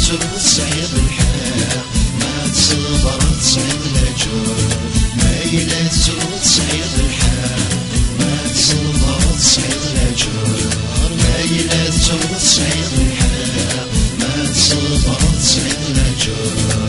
تروح صعيد الحياة ما تصبر تصعد الأجر مايلة تروح صعيد الحياة ما تصبر تصعد الأجر مايلة تروح صعيد الحياة ما تصبر تصعد الأجر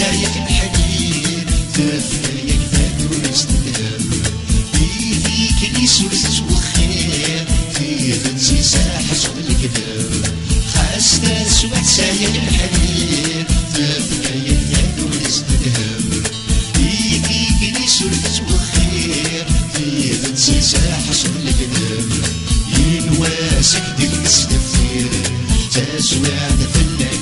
سايق الحديد تفكر يكفاك ويستدام بيديك اللي سوست وخير في ذنسي ساحة صوت الكذاب خاصة سوح سايق الحديد تفكر يكفاك ويستدام بيديك اللي سوست وخير في ذنسي ساحة صوت الكذاب ينواسك ديك السدفير تسوع دفلك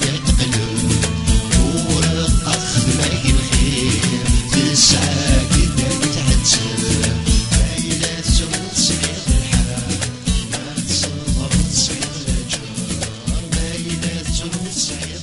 Say